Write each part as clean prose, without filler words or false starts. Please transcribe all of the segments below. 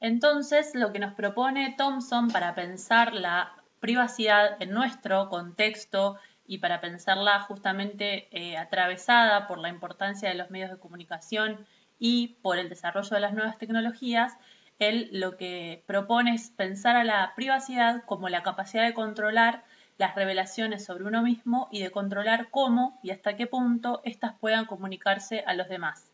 Entonces, lo que nos propone Thompson para pensar la privacidad en nuestro contexto y para pensarla justamente atravesada por la importancia de los medios de comunicación y por el desarrollo de las nuevas tecnologías, él lo que propone es pensar a la privacidad como la capacidad de controlar las revelaciones sobre uno mismo y de controlar cómo y hasta qué punto éstas puedan comunicarse a los demás.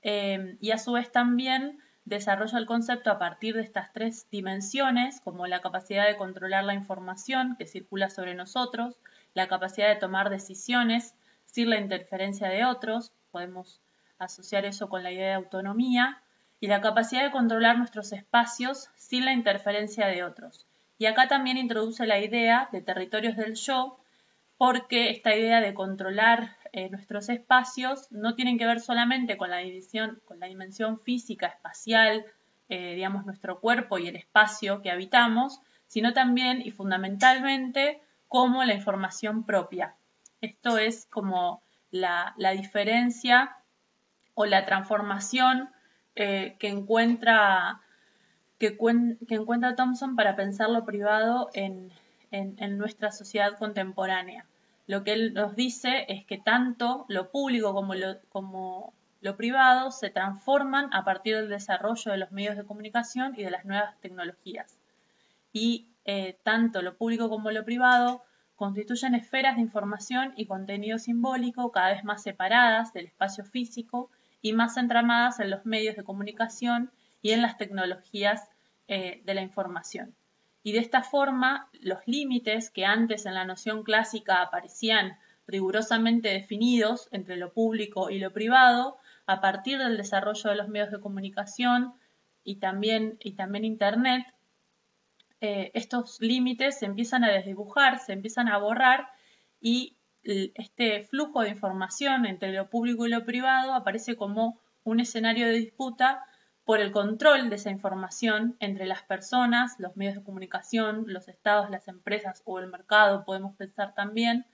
Y a su vez también desarrolla el concepto a partir de estas tres dimensiones, como la capacidad de controlar la información que circula sobre nosotros, la capacidad de tomar decisiones sin la interferencia de otros, podemos asociar eso con la idea de autonomía, y la capacidad de controlar nuestros espacios sin la interferencia de otros. Y acá también introduce la idea de territorios del yo, porque esta idea de controlar nuestros espacios no tienen que ver solamente con la dimensión física, espacial, digamos, nuestro cuerpo y el espacio que habitamos, sino también y fundamentalmente como la información propia. Esto es como la diferencia o la transformación que encuentra Thompson para pensar lo privado en nuestra sociedad contemporánea. Lo que él nos dice es que tanto lo público como lo privado se transforman a partir del desarrollo de los medios de comunicación y de las nuevas tecnologías. Y tanto lo público como lo privado constituyen esferas de información y contenido simbólico cada vez más separadas del espacio físico y más entramadas en los medios de comunicación y en las tecnologías de la información. Y de esta forma, los límites que antes en la noción clásica aparecían rigurosamente definidos entre lo público y lo privado, a partir del desarrollo de los medios de comunicación y también Internet, estos límites se empiezan a desdibujar, se empiezan a borrar y este flujo de información entre lo público y lo privado aparece como un escenario de disputa por el control de esa información entre las personas, los medios de comunicación, los estados, las empresas o el mercado, podemos pensar también.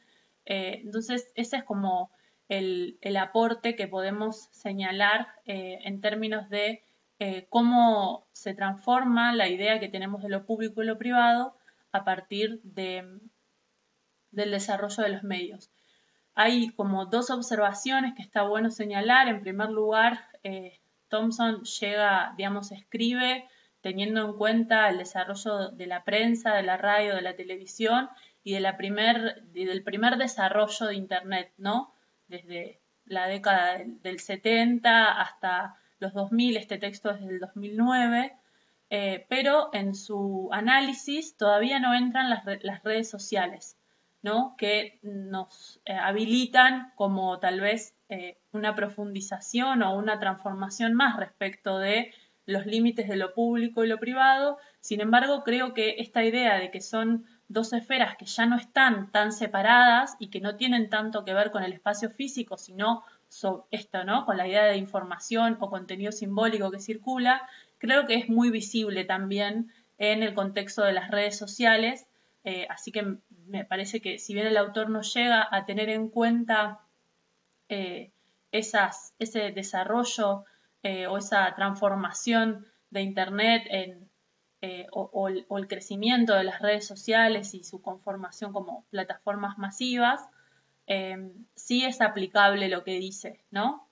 Entonces, ese es como el aporte que podemos señalar en términos de cómo se transforma la idea que tenemos de lo público y lo privado a partir del desarrollo de los medios. Hay como dos observaciones que está bueno señalar. En primer lugar, Thompson escribe teniendo en cuenta el desarrollo de la prensa, de la radio, de la televisión y del primer desarrollo de Internet, ¿no? Desde la década del 70 hasta los 2000, este texto es del 2009, pero en su análisis todavía no entran las redes sociales, ¿no? Que nos habilitan como tal vez una profundización o una transformación más respecto de los límites de lo público y lo privado. Sin embargo, creo que esta idea de que son dos esferas que ya no están tan separadas y que no tienen tanto que ver con el espacio físico, sino ¿no? Con la idea de información o contenido simbólico que circula, creo que es muy visible también en el contexto de las redes sociales. Así que me parece que si bien el autor no llega a tener en cuenta ese desarrollo o esa transformación de Internet o el crecimiento de las redes sociales y su conformación como plataformas masivas, sí es aplicable lo que dice, ¿no?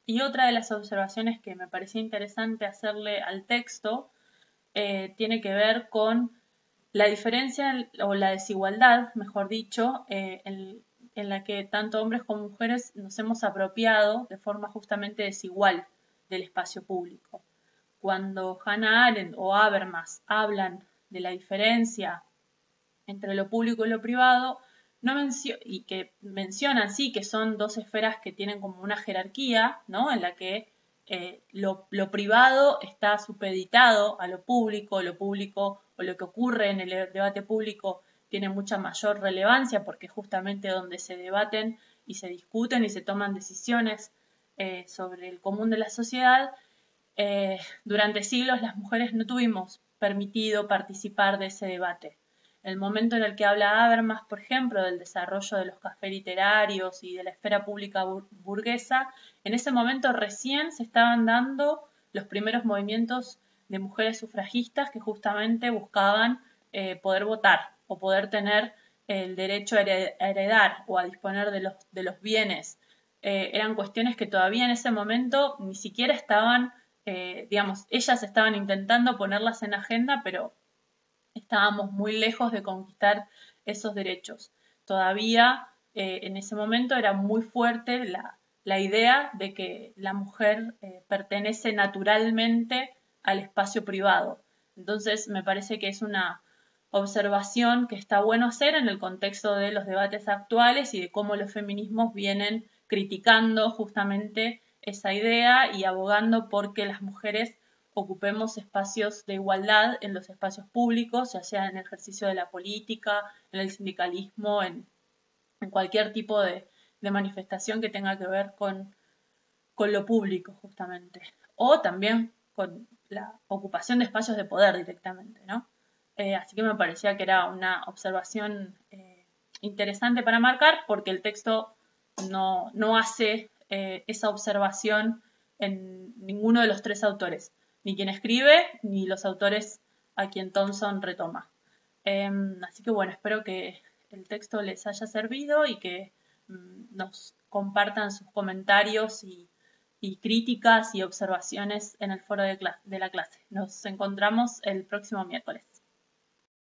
Y otra de las observaciones que me parecía interesante hacerle al texto tiene que ver con la diferencia o la desigualdad, mejor dicho, en la que tanto hombres como mujeres nos hemos apropiado de forma justamente desigual del espacio público. Cuando Hannah Arendt o Habermas hablan de la diferencia entre lo público y lo privado, y que mencionan, sí, que son dos esferas que tienen como una jerarquía, ¿no? En la que lo privado está supeditado a lo público o lo que ocurre en el debate público tiene mucha mayor relevancia porque justamente donde se debaten y se discuten y se toman decisiones sobre el común de la sociedad, durante siglos las mujeres no tuvimos permitido participar de ese debate. El momento en el que habla Habermas, por ejemplo, del desarrollo de los cafés literarios y de la esfera pública burguesa, en ese momento recién se estaban dando los primeros movimientos de mujeres sufragistas que justamente buscaban poder votar o poder tener el derecho a heredar o a disponer de los bienes. Eran cuestiones que todavía en ese momento ni siquiera estaban, digamos, ellas estaban intentando ponerlas en agenda, pero estábamos muy lejos de conquistar esos derechos. Todavía en ese momento era muy fuerte la idea de que la mujer pertenece naturalmente al espacio privado. Entonces me parece que es una observación que está bueno hacer en el contexto de los debates actuales y de cómo los feminismos vienen criticando justamente esa idea y abogando por que las mujeres ocupemos espacios de igualdad en los espacios públicos, ya sea en el ejercicio de la política, en el sindicalismo, en cualquier tipo de manifestación que tenga que ver con lo público, justamente. O también con la ocupación de espacios de poder directamente, ¿no? Así que me parecía que era una observación interesante para marcar, porque el texto no hace esa observación en ninguno de los tres autores, ni quien escribe, ni los autores a quien Thompson retoma. Así que bueno, espero que el texto les haya servido y que nos compartan sus comentarios y críticas y observaciones en el foro de la clase. Nos encontramos el próximo miércoles.